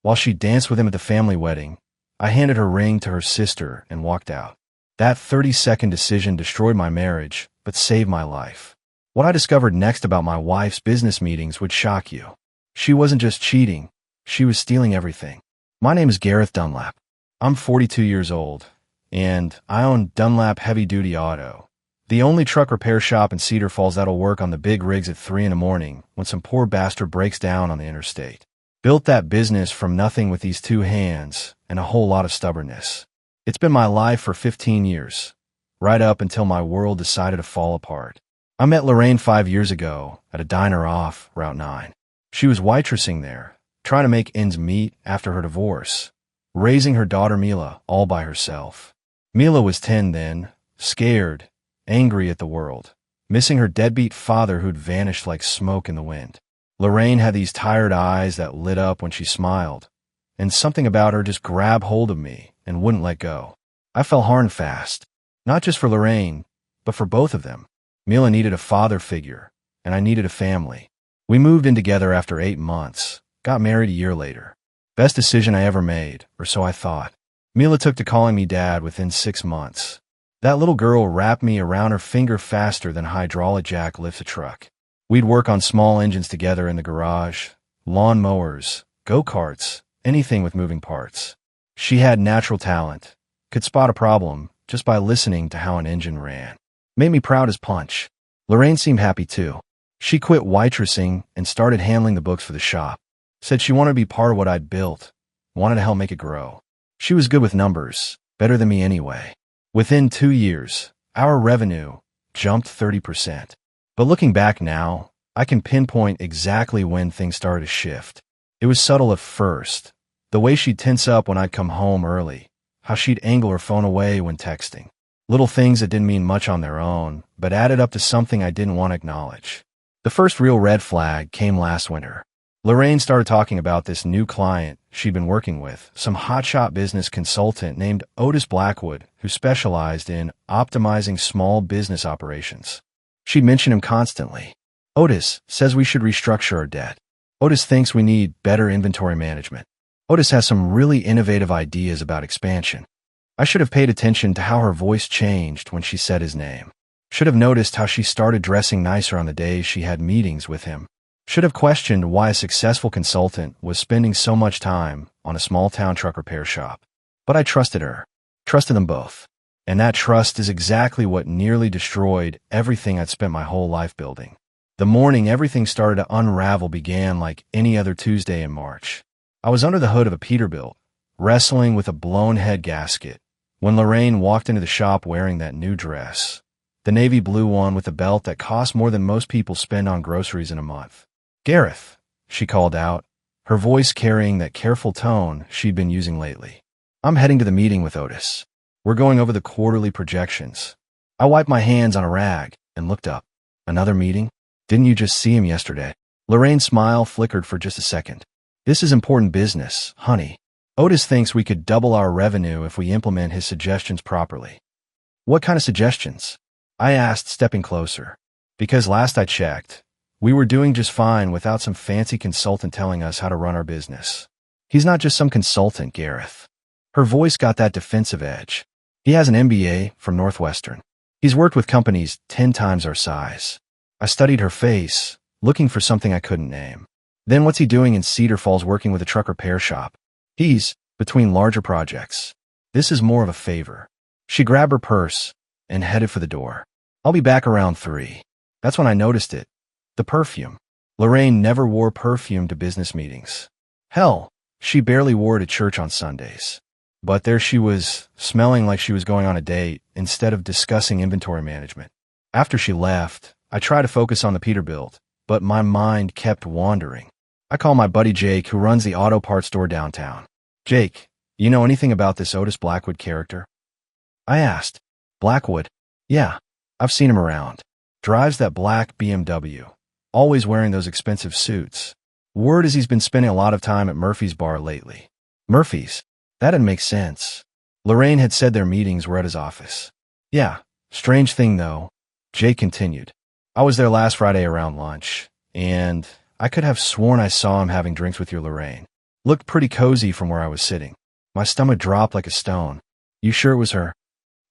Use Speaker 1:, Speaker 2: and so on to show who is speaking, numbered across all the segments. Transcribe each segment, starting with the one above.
Speaker 1: While she danced with him at the family wedding, I handed her ring to her sister and walked out. That 30-second decision destroyed my marriage, but saved my life. What I discovered next about my wife's business meetings would shock you. She wasn't just cheating, she was stealing everything. My name is Gareth Dunlap. I'm 42 years old, and I own Dunlap Heavy Duty Auto, the only truck repair shop in Cedar Falls that'll work on the big rigs at 3 in the morning when some poor bastard breaks down on the interstate. Built that business from nothing with these 2 hands and a whole lot of stubbornness. It's been my life for 15 years, right up until my world decided to fall apart. I met Lorraine 5 years ago at a diner off Route 9. She was waitressing there, trying to make ends meet after her divorce, raising her daughter Mila all by herself. Mila was 10 then, scared, angry at the world, missing her deadbeat father who'd vanished like smoke in the wind. Lorraine had these tired eyes that lit up when she smiled, and something about her just grabbed hold of me and wouldn't let go. I fell hard and fast, not just for Lorraine, but for both of them. Mila needed a father figure, and I needed a family. We moved in together after 8 months, got married a year later. Best decision I ever made, or so I thought. Mila took to calling me dad within 6 months. That little girl wrapped me around her finger faster than a hydraulic jack lifts a truck. We'd work on small engines together in the garage, lawn mowers, go-karts, anything with moving parts. She had natural talent, could spot a problem just by listening to how an engine ran. Made me proud as punch. Lorraine seemed happy too. She quit waitressing and started handling the books for the shop. Said she wanted to be part of what I'd built, wanted to help make it grow. She was good with numbers, better than me anyway. Within 2 years, our revenue jumped 30%. But looking back now, I can pinpoint exactly when things started to shift. It was subtle at first. The way she'd tense up when I'd come home early, how she'd angle her phone away when texting. Little things that didn't mean much on their own, but added up to something I didn't want to acknowledge. The first real red flag came last winter. Lorraine started talking about this new client she'd been working with, some hotshot business consultant named Otis Blackwood, who specialized in optimizing small business operations. She'd mention him constantly. Otis says we should restructure our debt. Otis thinks we need better inventory management. Otis has some really innovative ideas about expansion. I should have paid attention to how her voice changed when she said his name. Should have noticed how she started dressing nicer on the days she had meetings with him. Should have questioned why a successful consultant was spending so much time on a small-town truck repair shop. But I trusted her. Trusted them both. And that trust is exactly what nearly destroyed everything I'd spent my whole life building. The morning everything started to unravel began like any other Tuesday in March. I was under the hood of a Peterbilt, wrestling with a blown head gasket, when Lorraine walked into the shop wearing that new dress. The navy blue one with a belt that cost more than most people spend on groceries in a month. "Gareth," she called out, her voice carrying that careful tone she'd been using lately. "I'm heading to the meeting with Otis. We're going over the quarterly projections." I wiped my hands on a rag and looked up. "Another meeting? Didn't you just see him yesterday?" Lorraine's smile flickered for just a second. "This is important business, honey. Otis thinks we could double our revenue if we implement his suggestions properly." "What kind of suggestions?" I asked, stepping closer. Because last I checked, we were doing just fine without some fancy consultant telling us how to run our business. "He's not just some consultant, Gareth." Her voice got that defensive edge. "He has an MBA from Northwestern. He's worked with companies 10 times our size." I studied her face, looking for something I couldn't name. "Then what's he doing in Cedar Falls working with a truck repair shop?" "He's between larger projects. This is more of a favor." She grabbed her purse and headed for the door. "I'll be back around 3. That's when I noticed it. The perfume. Lorraine never wore perfume to business meetings. Hell, she barely wore it to church on Sundays. But there she was, smelling like she was going on a date instead of discussing inventory management. After she left, I tried to focus on the Peterbilt, but my mind kept wandering. I called my buddy Jake, who runs the auto parts store downtown. "Jake, you know anything about this Otis Blackwood character?" I asked. "Blackwood? Yeah, I've seen him around. Drives that black BMW, always wearing those expensive suits. Word is he's been spending a lot of time at Murphy's bar lately." "Murphy's? That'd make sense." Lorraine had said their meetings were at his office. "Yeah, strange thing though," Jake continued. "I was there last Friday around lunch, and I could have sworn I saw him having drinks with your Lorraine. Looked pretty cozy from where I was sitting. My stomach dropped like a stone. You sure it was her?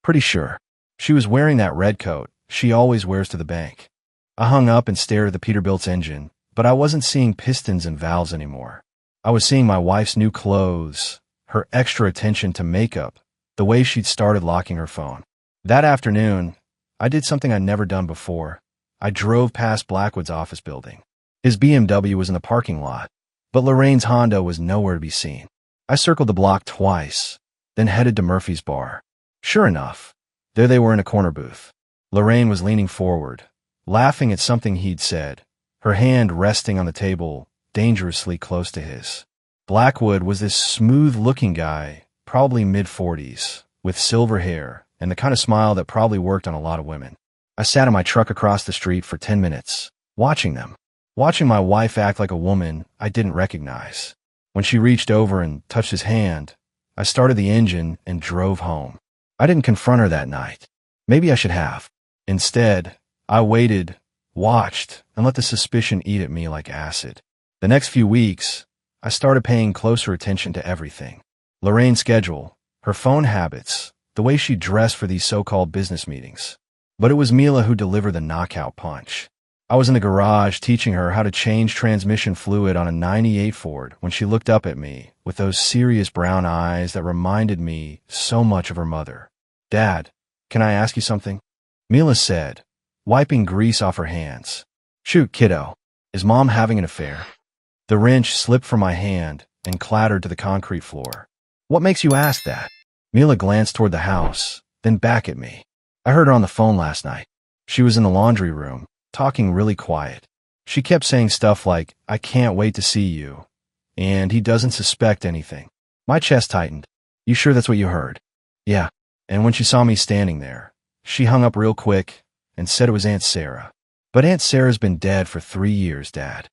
Speaker 1: Pretty sure. She was wearing that red coat she always wears to the bank. I hung up and stared at the Peterbilt's engine, but I wasn't seeing pistons and valves anymore. I was seeing my wife's new clothes, her extra attention to makeup, the way she'd started locking her phone. That afternoon, I did something I'd never done before. I drove past Blackwood's office building. His BMW was in the parking lot, but Lorraine's Honda was nowhere to be seen. I circled the block twice, then headed to Murphy's bar. Sure enough, there they were in a corner booth. Lorraine was leaning forward, laughing at something he'd said, her hand resting on the table, dangerously close to his. Blackwood was this smooth-looking guy, probably mid-40s, with silver hair and the kind of smile that probably worked on a lot of women. I sat in my truck across the street for 10 minutes, watching them. Watching my wife act like a woman I didn't recognize. When she reached over and touched his hand, I started the engine and drove home. I didn't confront her that night. Maybe I should have. Instead, I waited, watched, and let the suspicion eat at me like acid. The next few weeks, I started paying closer attention to everything. Lorraine's schedule, her phone habits, the way she dressed for these so-called business meetings. But it was Mila who delivered the knockout punch. I was in the garage teaching her how to change transmission fluid on a '98 Ford when she looked up at me with those serious brown eyes that reminded me so much of her mother. "Dad, can I ask you something?" Mila said, wiping grease off her hands. "Shoot, kiddo. Is Mom having an affair?" The wrench slipped from my hand and clattered to the concrete floor. "What makes you ask that?" Mila glanced toward the house, then back at me. "I heard her on the phone last night. She was in the laundry room, talking really quiet. She kept saying stuff like, 'I can't wait to see you,' and 'he doesn't suspect anything.'" My chest tightened. "You sure that's what you heard?" "Yeah." And when she saw me standing there, she hung up real quick and said it was Aunt Sarah. "But Aunt Sarah's been dead for 3 years, Dad."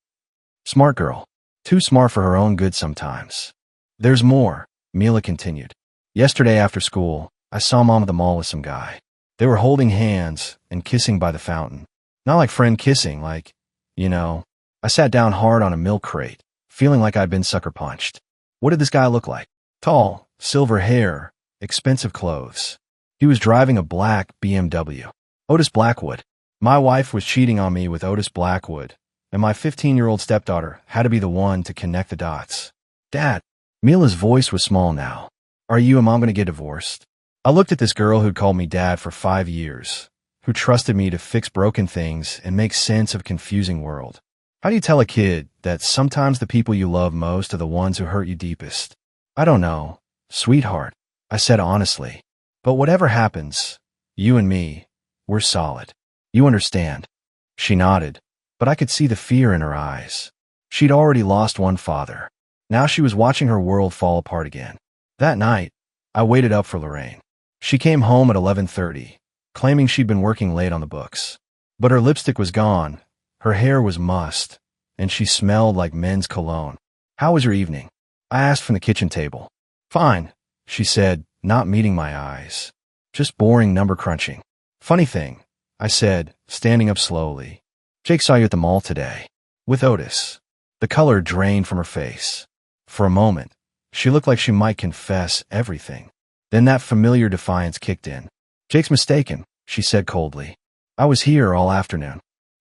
Speaker 1: Smart girl. Too smart for her own good sometimes. "There's more," Mila continued. "Yesterday after school, I saw Mom at the mall with some guy. They were holding hands and kissing by the fountain. Not like friend kissing, like, you know." I sat down hard on a milk crate, feeling like I'd been sucker punched. What did this guy look like? Tall, silver hair, expensive clothes. He was driving a black BMW. Otis Blackwood. My wife was cheating on me with Otis Blackwood, and my 15-year-old stepdaughter had to be the one to connect the dots. "Dad." Mila's voice was small now. "Are you and Mom going to get divorced?" I looked at this girl who'd called me Dad for 5 years, who trusted me to fix broken things and make sense of a confusing world. How do you tell a kid that sometimes the people you love most are the ones who hurt you deepest? "I don't know, sweetheart," I said honestly. "But whatever happens, you and me, we're solid. You understand?" She nodded, but I could see the fear in her eyes. She'd already lost one father. Now she was watching her world fall apart again. That night, I waited up for Lorraine. She came home at 11:30, claiming she'd been working late on the books. But her lipstick was gone, her hair was mussed, and she smelled like men's cologne. "How was your evening?" I asked from the kitchen table. "Fine," she said, not meeting my eyes. "Just boring number crunching." "Funny thing," I said, standing up slowly. "Jake saw you at the mall today. With Otis." The color drained from her face. For a moment, she looked like she might confess everything. Then that familiar defiance kicked in. "Jake's mistaken," she said coldly. "I was here all afternoon."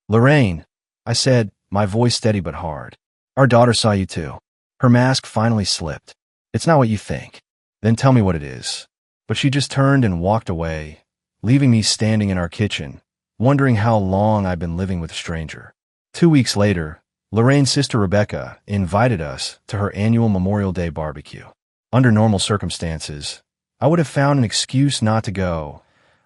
Speaker 1: "Lorraine," I said, my voice steady but hard. "Our daughter saw you too." Her mask finally slipped. "It's not what you think." "Then tell me what it is." But she just turned and walked away, leaving me standing in our kitchen, wondering how long I'd been living with a stranger. 2 weeks later, Lorraine's sister Rebecca invited us to her annual Memorial Day barbecue. Under normal circumstances, I would have found an excuse not to go.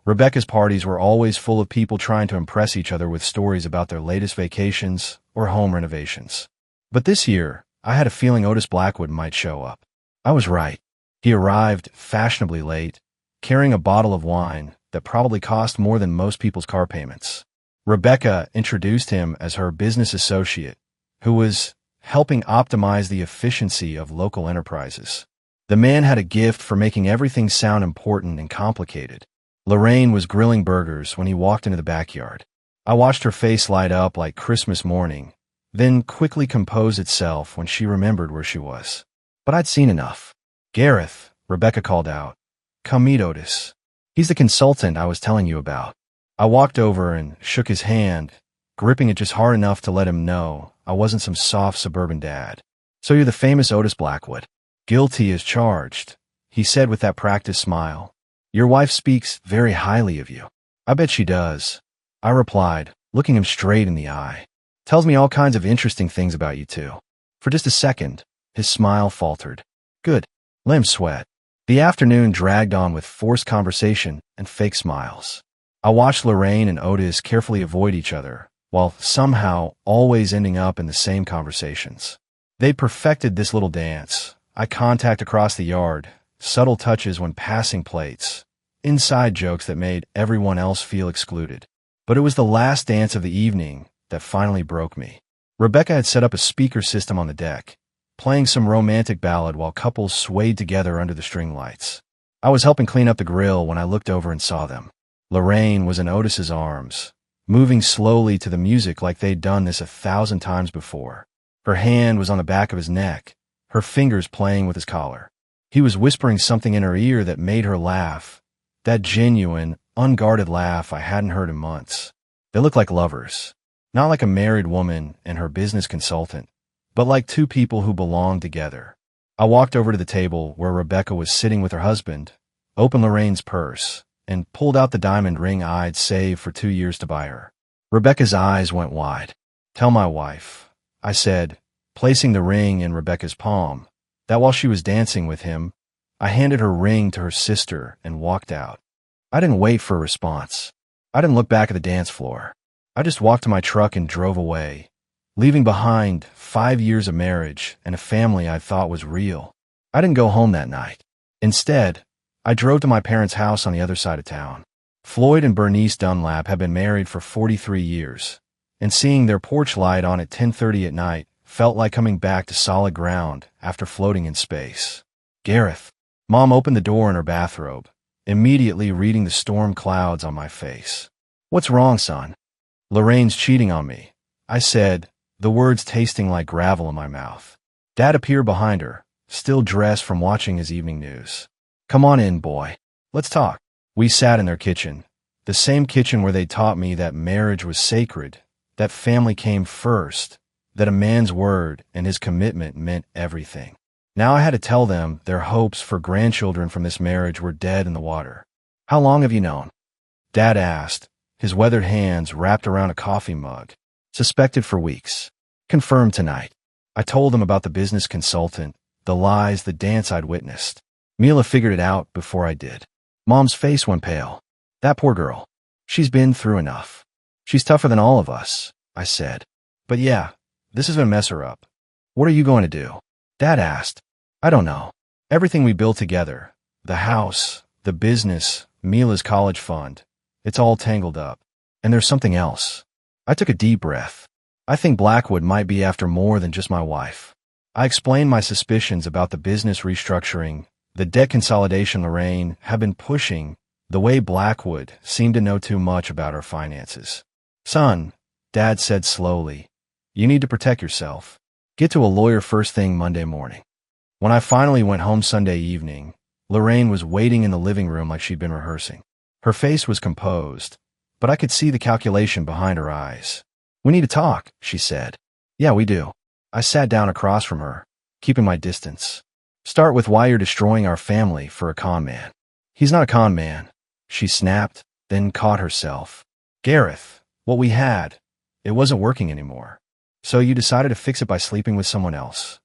Speaker 1: Rebecca's parties were always full of people trying to impress each other with stories about their latest vacations or home renovations. But this year, I had a feeling Otis Blackwood might show up. I was right. He arrived fashionably late, carrying a bottle of wine that probably cost more than most people's car payments. Rebecca introduced him as her business associate, who was helping optimize the efficiency of local enterprises. The man had a gift for making everything sound important and complicated. Lorraine was grilling burgers when he walked into the backyard. I watched her face light up like Christmas morning, then quickly compose itself when she remembered where she was. But I'd seen enough. Gareth, Rebecca called out. Come meet Otis. He's the consultant I was telling you about. I walked over and shook his hand, gripping it just hard enough to let him know I wasn't some soft suburban dad. So you're the famous Otis Blackwood. Guilty as charged, he said with that practiced smile. Your wife speaks very highly of you. I bet she does, I replied, looking him straight in the eye. Tells me all kinds of interesting things about you too. For just a second, his smile faltered. Good. Let him sweat. The afternoon dragged on with forced conversation and fake smiles. I watched Lorraine and Otis carefully avoid each other, while somehow always ending up in the same conversations. They perfected this little dance. Eye contact across the yard, subtle touches when passing plates, inside jokes that made everyone else feel excluded. But it was the last dance of the evening that finally broke me. Rebecca had set up a speaker system on the deck, playing some romantic ballad while couples swayed together under the string lights. I was helping clean up the grill when I looked over and saw them. Lorraine was in Otis's arms, moving slowly to the music like they'd done this 1,000 times before. Her hand was on the back of his neck, her fingers playing with his collar. He was whispering something in her ear that made her laugh, that genuine, unguarded laugh I hadn't heard in months. They looked like lovers, not like a married woman and her business consultant, but like two people who belonged together. I walked over to the table where Rebecca was sitting with her husband, opened Lorraine's purse, and pulled out the diamond ring I'd saved for 2 years to buy her. Rebecca's eyes went wide. Tell my wife, I said, placing the ring in Rebecca's palm, that while she was dancing with him, I handed her ring to her sister and walked out. I didn't wait for a response. I didn't look back at the dance floor. I just walked to my truck and drove away, leaving behind 5 years of marriage and a family I thought was real. I didn't go home that night. Instead, I drove to my parents' house on the other side of town. Floyd and Bernice Dunlap had been married for 43 years, and seeing their porch light on at 10:30 at night felt like coming back to solid ground after floating in space. Gareth. Mom opened the door in her bathrobe, immediately reading the storm clouds on my face. What's wrong, son? Lorraine's cheating on me, I said, the words tasting like gravel in my mouth. Dad appeared behind her, still dressed from watching his evening news. Come on in, boy. Let's talk. We sat in their kitchen, the same kitchen where they taught me that marriage was sacred, that family came first, that a man's word and his commitment meant everything. Now I had to tell them their hopes for grandchildren from this marriage were dead in the water. How long have you known? Dad asked, his weathered hands wrapped around a coffee mug. Suspected for weeks. Confirmed tonight. I told them about the business consultant, the lies, the dance I'd witnessed. Mila figured it out before I did. Mom's face went pale. That poor girl. She's been through enough. She's tougher than all of us, I said. But yeah, this is gonna mess her up. What are you going to do? Dad asked. I don't know. Everything we built together, the house, the business, Mila's college fund, it's all tangled up. And there's something else. I took a deep breath. I think Blackwood might be after more than just my wife. I explained my suspicions about the business restructuring, the debt consolidation Lorraine had been pushing, the way Blackwood seemed to know too much about our finances. Son, Dad said slowly, you need to protect yourself. Get to a lawyer first thing Monday morning. When I finally went home Sunday evening, Lorraine was waiting in the living room like she'd been rehearsing. Her face was composed, but I could see the calculation behind her eyes. We need to talk, she said. Yeah, we do. I sat down across from her, keeping my distance. Start with why you're destroying our family for a con man. He's not a con man, she snapped, then caught herself. Gareth, what we had, it wasn't working anymore. So you decided to fix it by sleeping with someone else.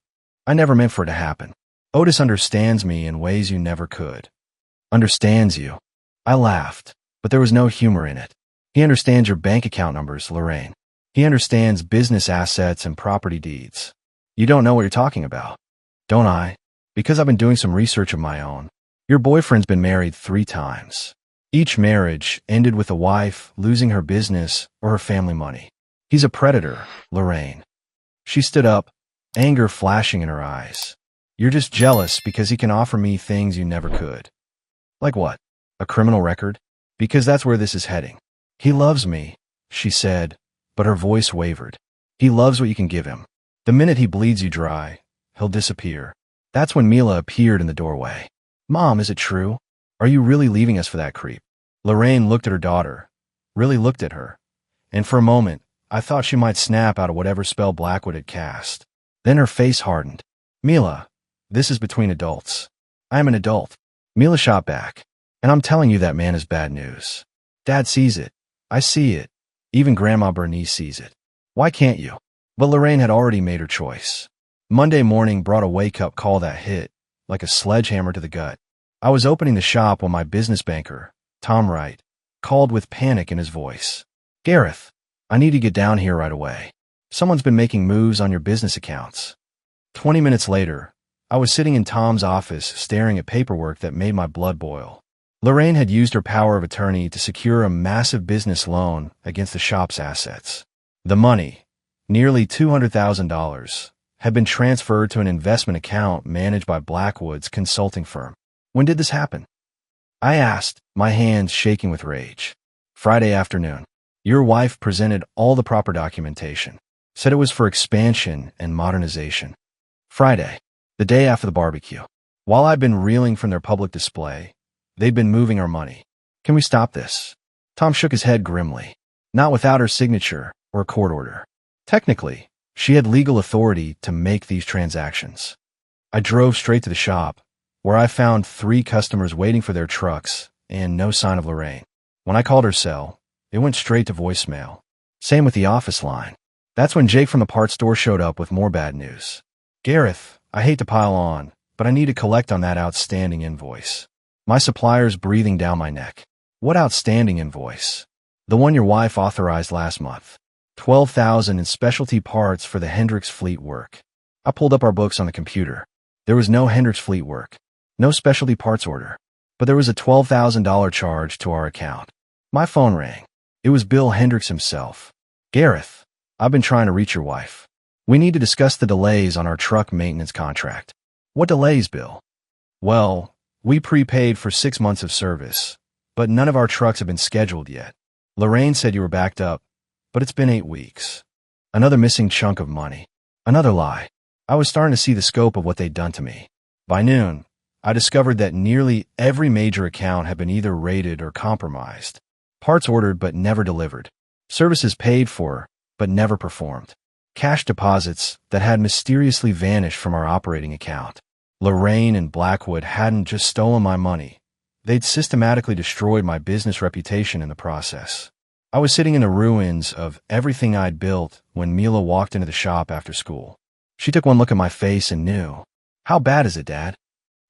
Speaker 1: I never meant for it to happen. Otis understands me in ways you never could. Understands you. I laughed, but there was no humor in it. He understands your bank account numbers, Lorraine. He understands business assets and property deeds. You don't know what you're talking about. Don't I? Because I've been doing some research of my own. Your boyfriend's been married 3 times. Each marriage ended with the wife losing her business or her family money. He's a predator, Lorraine. She stood up, anger flashing in her eyes. You're just jealous because he can offer me things you never could. Like what? A criminal record? Because that's where this is heading. He loves me, she said, but her voice wavered. He loves what you can give him. The minute he bleeds you dry, he'll disappear. That's when Mila appeared in the doorway. Mom, is it true? Are you really leaving us for that creep? Lorraine looked at her daughter, really looked at her, and for a moment, I thought she might snap out of whatever spell Blackwood had cast. Then her face hardened. Mila, this is between adults. I am an adult. Mila shot back. And I'm telling you that man is bad news. Dad sees it. I see it. Even Grandma Bernice sees it. Why can't you? But Lorraine had already made her choice. Monday morning brought a wake-up call that hit, like a sledgehammer to the gut. I was opening the shop when my business banker, Tom Wright, called with panic in his voice. Gareth, I need to get down here right away. Someone's been making moves on your business accounts. 20 minutes later, I was sitting in Tom's office staring at paperwork that made my blood boil. Lorraine had used her power of attorney to secure a massive business loan against the shop's assets. The money, nearly $200,000, had been transferred to an investment account managed by Blackwood's consulting firm. When did this happen? I asked, my hands shaking with rage. Friday afternoon. Your wife presented all the proper documentation, said it was for expansion and modernization. Friday, the day after the barbecue. While I'd been reeling from their public display, they'd been moving our money. Can we stop this? Tom shook his head grimly. Not without her signature or a court order. Technically, she had legal authority to make these transactions. I drove straight to the shop, where I found 3 customers waiting for their trucks and no sign of Lorraine. When I called her cell, it went straight to voicemail. Same with the office line. That's when Jake from the parts store showed up with more bad news. Gareth, I hate to pile on, but I need to collect on that outstanding invoice. My supplier's breathing down my neck. What outstanding invoice? The one your wife authorized last month. $12,000 in specialty parts for the Hendricks fleet work. I pulled up our books on the computer. There was no Hendricks fleet work. No specialty parts order. But there was a $12,000 charge to our account. My phone rang. It was Bill Hendricks himself. Gareth, I've been trying to reach your wife. We need to discuss the delays on our truck maintenance contract. What delays, Bill? Well, we prepaid for 6 months of service, but none of our trucks have been scheduled yet. Lorraine said you were backed up, but it's been 8 weeks. Another missing chunk of money. Another lie. I was starting to see the scope of what they'd done to me. By noon, I discovered that nearly every major account had been either raided or compromised. Parts ordered but never delivered. Services paid for but never performed. Cash deposits that had mysteriously vanished from our operating account. Lorraine and Blackwood hadn't just stolen my money. They'd systematically destroyed my business reputation in the process. I was sitting in the ruins of everything I'd built when Mila walked into the shop after school. She took one look at my face and knew. How bad is it, Dad?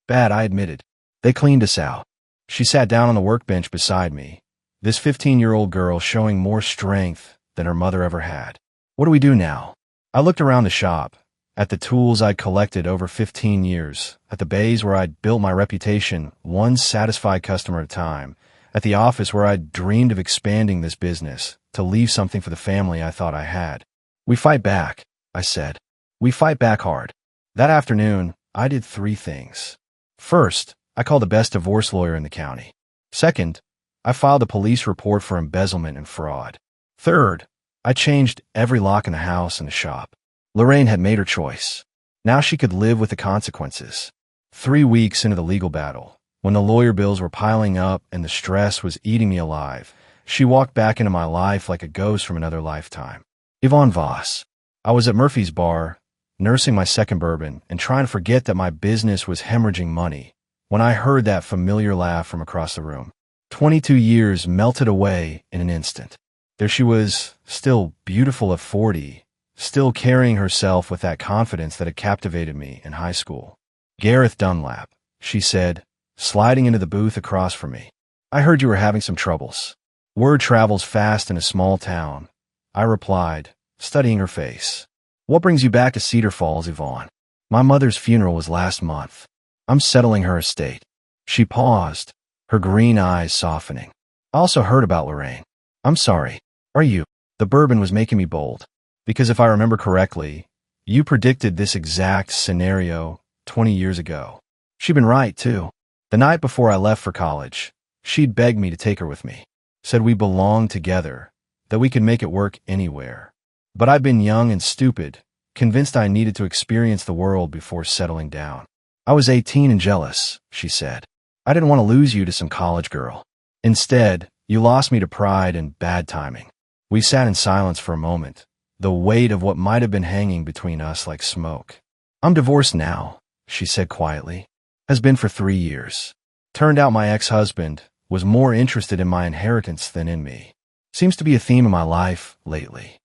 Speaker 1: Bad, I admitted. They cleaned us out. She sat down on the workbench beside me, this 15-year-old girl showing more strength than her mother ever had. What do we do now? I looked around the shop, at the tools I'd collected over 15 years, at the bays where I'd built my reputation one satisfied customer at a time, at the office where I'd dreamed of expanding this business to leave something for the family I thought I had. We fight back, I said. We fight back hard. That afternoon, I did 3 things. First, I called the best divorce lawyer in the county. Second, I filed a police report for embezzlement and fraud. Third, I changed every lock in the house and the shop. Lorraine had made her choice. Now she could live with the consequences. 3 weeks into the legal battle, when the lawyer bills were piling up and the stress was eating me alive, she walked back into my life like a ghost from another lifetime. Yvonne Voss. I was at Murphy's bar, nursing my second bourbon and trying to forget that my business was hemorrhaging money, when I heard that familiar laugh from across the room. 22 years melted away in an instant. There she was, still beautiful at 40, still carrying herself with that confidence that had captivated me in high school. Gareth Dunlap, she said, sliding into the booth across from me. I heard you were having some troubles. Word travels fast in a small town. I replied, studying her face. What brings you back to Cedar Falls, Yvonne? My mother's funeral was last month. I'm settling her estate. She paused, her green eyes softening. I also heard about Lorraine. I'm sorry. Are you? The bourbon was making me bold. Because if I remember correctly, you predicted this exact scenario 20 years ago. She'd been right, too. The night before I left for college, she'd begged me to take her with me. Said we belonged together, that we could make it work anywhere. But I'd been young and stupid, convinced I needed to experience the world before settling down. I was 18 and jealous, she said. I didn't want to lose you to some college girl. Instead, you lost me to pride and bad timing. We sat in silence for a moment, the weight of what might have been hanging between us like smoke. I'm divorced now, she said quietly. Has been for 3 years. Turned out my ex-husband was more interested in my inheritance than in me. Seems to be a theme in my life lately.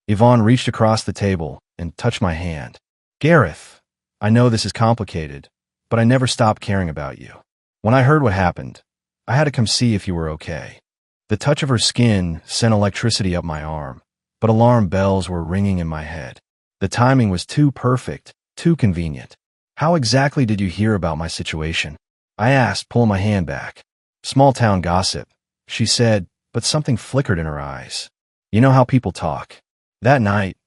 Speaker 1: Yvonne reached across the table and touched my hand. Gareth, I know this is complicated, but I never stopped caring about you. When I heard what happened, I had to come see if you were okay. The touch of her skin sent electricity up my arm, but alarm bells were ringing in my head. The timing was too perfect, too convenient. How exactly did you hear about my situation? I asked, pulling my hand back. Small town gossip, she said, but something flickered in her eyes. You know how people talk. That night,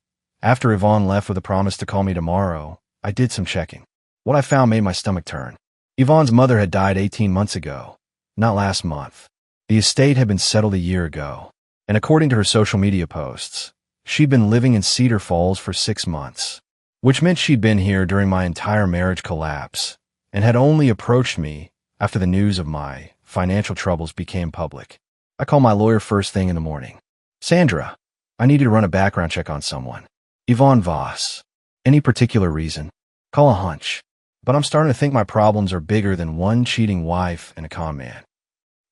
Speaker 1: after Yvonne left with a promise to call me tomorrow, I did some checking. What I found made my stomach turn. Yvonne's mother had died 18 months ago, not last month. The estate had been settled a year ago, and according to her social media posts, she'd been living in Cedar Falls for 6 months, which meant she'd been here during my entire marriage collapse and had only approached me after the news of my financial troubles became public. I called my lawyer first thing in the morning. Sandra, I need you to run a background check on someone. Yvonne Voss. Any particular reason? Call a hunch. But I'm starting to think my problems are bigger than one cheating wife and a con man.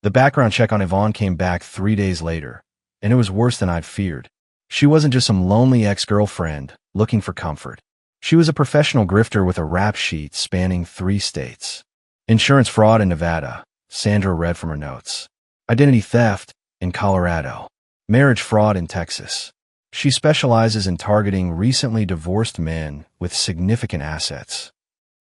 Speaker 1: The background check on Yvonne came back 3 days later, and it was worse than I'd feared. She wasn't just some lonely ex-girlfriend looking for comfort. She was a professional grifter with a rap sheet spanning 3 states. Insurance fraud in Nevada, Sandra read from her notes. Identity theft in Colorado. Marriage fraud in Texas. She specializes in targeting recently divorced men with significant assets.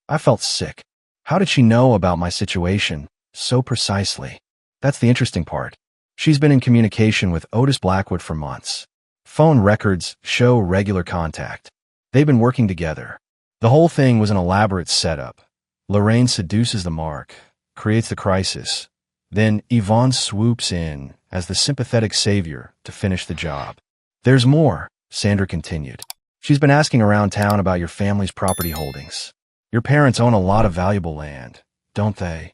Speaker 1: I felt sick. How did she know about my situation so precisely? That's the interesting part. She's been in communication with Otis Blackwood for months. Phone records show regular contact. They've been working together. The whole thing was an elaborate setup. Lorraine seduces the mark, creates the crisis. Then Yvonne swoops in as the sympathetic savior to finish the job. There's more, Sandra continued. She's been asking around town about your family's property holdings. Your parents own a lot of valuable land, don't they?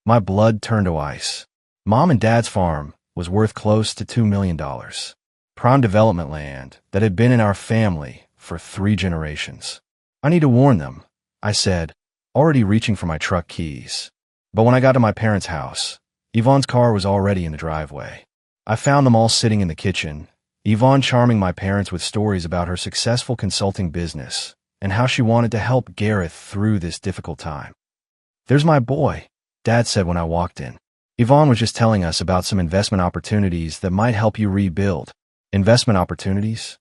Speaker 1: My blood turned to ice. Mom and Dad's farm was worth close to $2 million. Prime development land that had been in our family for 3 generations. I need to warn them, I said, already reaching for my truck keys. But when I got to my parents' house, Yvonne's car was already in the driveway. I found them all sitting in the kitchen, Yvonne charming my parents with stories about her successful consulting business and how she wanted to help Gareth through this difficult time. There's my boy, Dad said when I walked in. Yvonne was just telling us about some investment opportunities that might help you rebuild. Investment opportunities?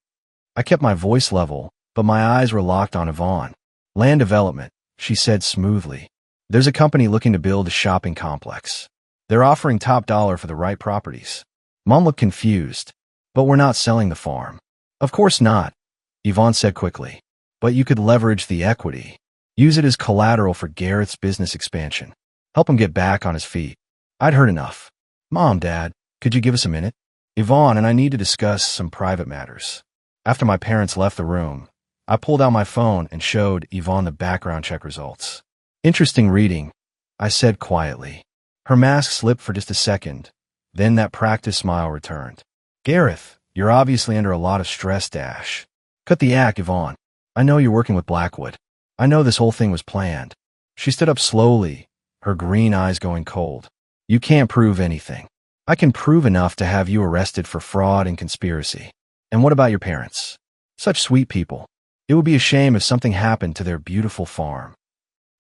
Speaker 1: I kept my voice level, but my eyes were locked on Yvonne. Land development, she said smoothly. There's a company looking to build a shopping complex. They're offering top dollar for the right properties. Mom looked confused. But we're not selling the farm. Of course not, Yvonne said quickly. But you could leverage the equity. Use it as collateral for Garrett's business expansion. Help him get back on his feet. I'd heard enough. Mom, Dad, could you give us a minute? Yvonne and I need to discuss some private matters. After my parents left the room, I pulled out my phone and showed Yvonne the background check results. Interesting reading, I said quietly. Her mask slipped for just a second. Then that practiced smile returned. Gareth, you're obviously under a lot of stress, Dash. Cut the act, Yvonne. I know you're working with Blackwood. I know this whole thing was planned. She stood up slowly, her green eyes going cold. You can't prove anything. I can prove enough to have you arrested for fraud and conspiracy. And what about your parents? Such sweet people. It would be a shame if something happened to their beautiful farm.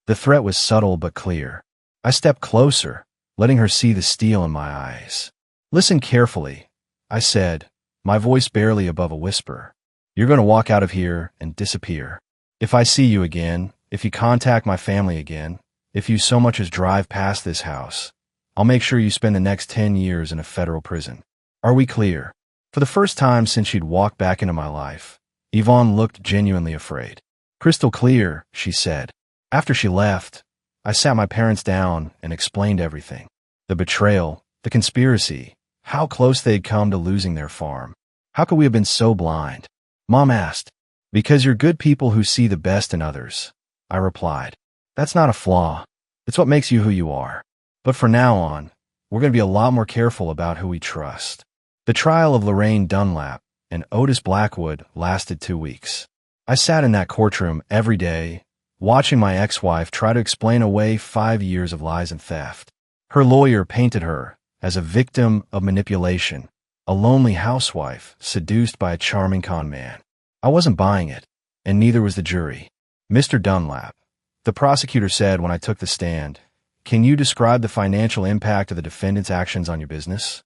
Speaker 1: The threat was subtle but clear. I stepped closer, letting her see the steel in my eyes. Listen carefully, I said, my voice barely above a whisper. You're going to walk out of here and disappear. If I see you again, if you contact my family again, if you so much as drive past this house, I'll make sure you spend the next 10 years in a federal prison. Are we clear? For the first time since she'd walked back into my life, Yvonne looked genuinely afraid. Crystal clear, she said. After she left, I sat my parents down and explained everything. The betrayal, the conspiracy, how close they'd come to losing their farm. How could we have been so blind? Mom asked. Because you're good people who see the best in others, I replied. That's not a flaw. It's what makes you who you are. But from now on, we're going to be a lot more careful about who we trust. The trial of Lorraine Dunlap and Otis Blackwood lasted 2 weeks. I sat in that courtroom every day, watching my ex-wife try to explain away 5 years of lies and theft. Her lawyer painted her as a victim of manipulation, a lonely housewife seduced by a charming con man. I wasn't buying it, and neither was the jury. Mr. Dunlap, the prosecutor said when I took the stand, can you describe the financial impact of the defendant's actions on your business?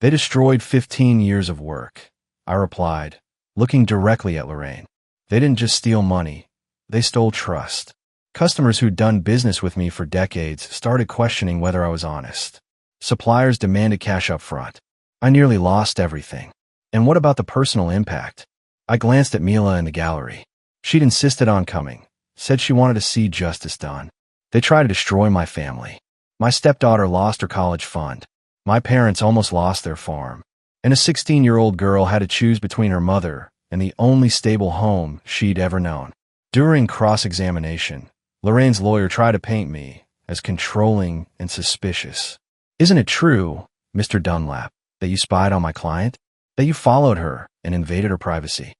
Speaker 1: They destroyed 15 years of work, I replied, looking directly at Lorraine. They didn't just steal money, they stole trust. Customers who'd done business with me for decades started questioning whether I was honest. Suppliers demanded cash up front. I nearly lost everything. And what about the personal impact? I glanced at Mila in the gallery. She'd insisted on coming, said she wanted to see justice done. They tried to destroy my family. My stepdaughter lost her college fund. My parents almost lost their farm. And a 16-year-old girl had to choose between her mother and the only stable home she'd ever known. During cross-examination, Lorraine's lawyer tried to paint me as controlling and suspicious. Isn't it true, Mr. Dunlap, that you spied on my client? That you followed her and invaded her privacy?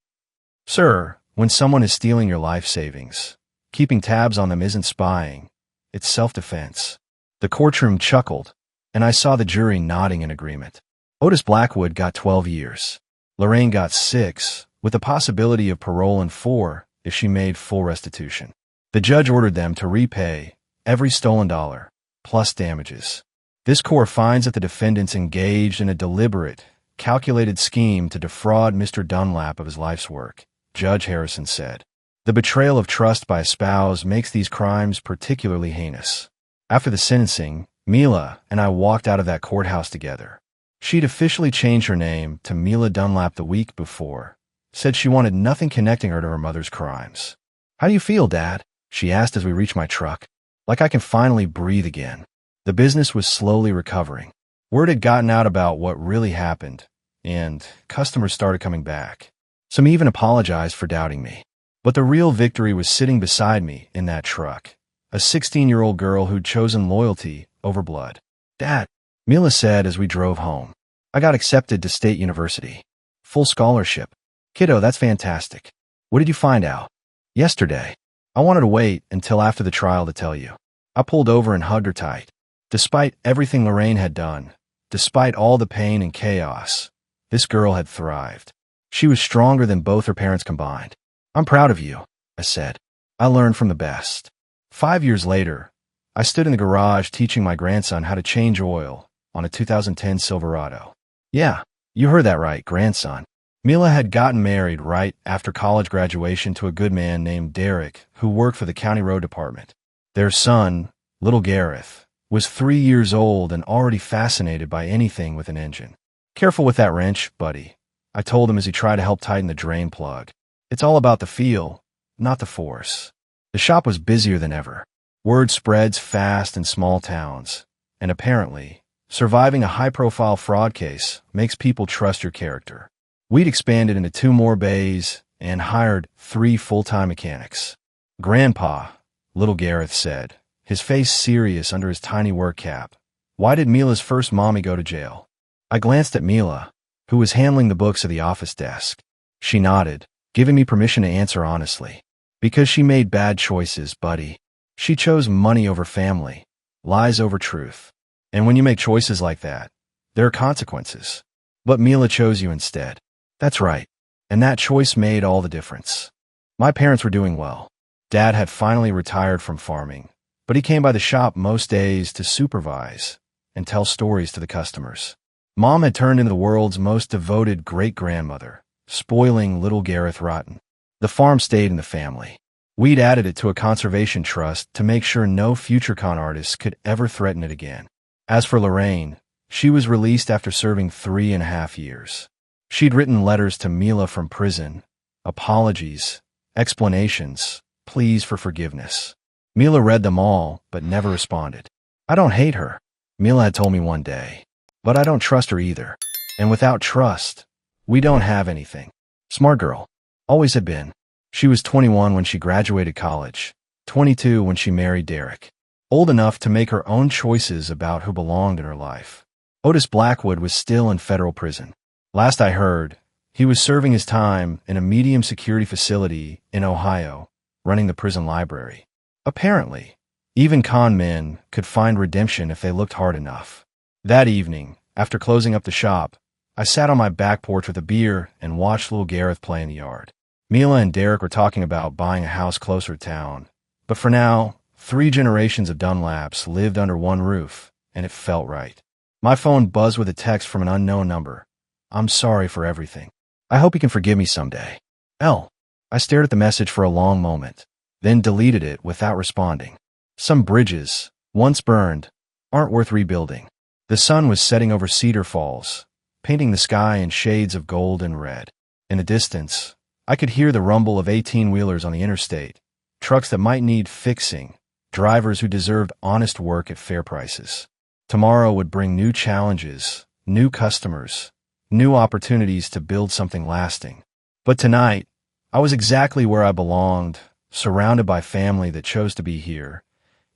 Speaker 1: Sir, when someone is stealing your life savings, keeping tabs on them isn't spying, it's self-defense. The courtroom chuckled, and I saw the jury nodding in agreement. Otis Blackwood got 12 years. Lorraine got 6, with the possibility of parole and 4 if she made full restitution. The judge ordered them to repay every stolen dollar, plus damages. This court finds that the defendants engaged in a deliberate, calculated scheme to defraud Mr. Dunlap of his life's work, Judge Harrison said. The betrayal of trust by a spouse makes these crimes particularly heinous. After the sentencing, Mila and I walked out of that courthouse together. She'd officially changed her name to Mila Dunlap the week before, said she wanted nothing connecting her to her mother's crimes. How do you feel, Dad? She asked as we reached my truck. Like I can finally breathe again. The business was slowly recovering. Word had gotten out about what really happened, and customers started coming back. Some even apologized for doubting me. But the real victory was sitting beside me in that truck, a 16-year-old girl who'd chosen loyalty over blood. Dad, Mila said as we drove home, I got accepted to State University. Full scholarship. Kiddo, that's fantastic. What did you find out? Yesterday. I wanted to wait until after the trial to tell you. I pulled over and hugged her tight. Despite everything Lorraine had done, despite all the pain and chaos, this girl had thrived. She was stronger than both her parents combined. I'm proud of you, I said. I learned from the best. 5 years later, I stood in the garage teaching my grandson how to change oil on a 2010 Silverado. Yeah, you heard that right, grandson. Mila had gotten married right after college graduation to a good man named Derek, who worked for the county road department. Their son, little Gareth, was 3 years old and already fascinated by anything with an engine. Careful with that wrench, buddy, I told him as he tried to help tighten the drain plug. It's all about the feel, not the force. The shop was busier than ever. Word spreads fast in small towns, and apparently, surviving a high-profile fraud case makes people trust your character. We'd expanded into 2 more bays and hired 3 full-time mechanics. Grandpa, little Gareth said, his face serious under his tiny work cap, why did Mila's first mommy go to jail? I glanced at Mila, who was handling the books at the office desk. She nodded, giving me permission to answer honestly. Because she made bad choices, buddy. She chose money over family, lies over truth. And when you make choices like that, there are consequences. But Mila chose you instead. That's right. And that choice made all the difference. My parents were doing well. Dad had finally retired from farming, but he came by the shop most days to supervise and tell stories to the customers. Mom had turned into the world's most devoted great-grandmother, spoiling little Gareth rotten. The farm stayed in the family. We'd added it to a conservation trust to make sure no future con artists could ever threaten it again. As for Lorraine, she was released after serving 3.5 years. She'd written letters to Mila from prison, apologies, explanations, pleas for forgiveness. Mila read them all, but never responded. I don't hate her, Mila had told me one day, but I don't trust her either. And without trust, we don't have anything. Smart girl. Always had been. She was 21 when she graduated college, 22 when she married Derek. Old enough to make her own choices about who belonged in her life. Otis Blackwood was still in federal prison. Last I heard, he was serving his time in a medium security facility in Ohio, running the prison library. Apparently, even con men could find redemption if they looked hard enough. That evening, after closing up the shop, I sat on my back porch with a beer and watched little Gareth play in the yard. Mila and Derek were talking about buying a house closer to town, but for now, 3 generations of Dunlaps lived under one roof, and it felt right. My phone buzzed with a text from an unknown number. I'm sorry for everything. I hope you can forgive me someday. L. I stared at the message for a long moment, then deleted it without responding. Some bridges, once burned, aren't worth rebuilding. The sun was setting over Cedar Falls, painting the sky in shades of gold and red. In the distance, I could hear the rumble of 18-wheelers on the interstate, trucks that might need fixing, drivers who deserved honest work at fair prices. Tomorrow would bring new challenges, new customers, new opportunities to build something lasting. But tonight, I was exactly where I belonged, surrounded by family that chose to be here,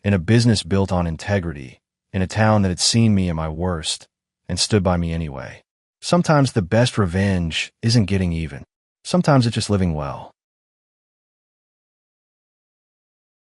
Speaker 1: in a business built on integrity, in a town that had seen me at my worst and stood by me anyway. Sometimes the best revenge isn't getting even. Sometimes it's just living well.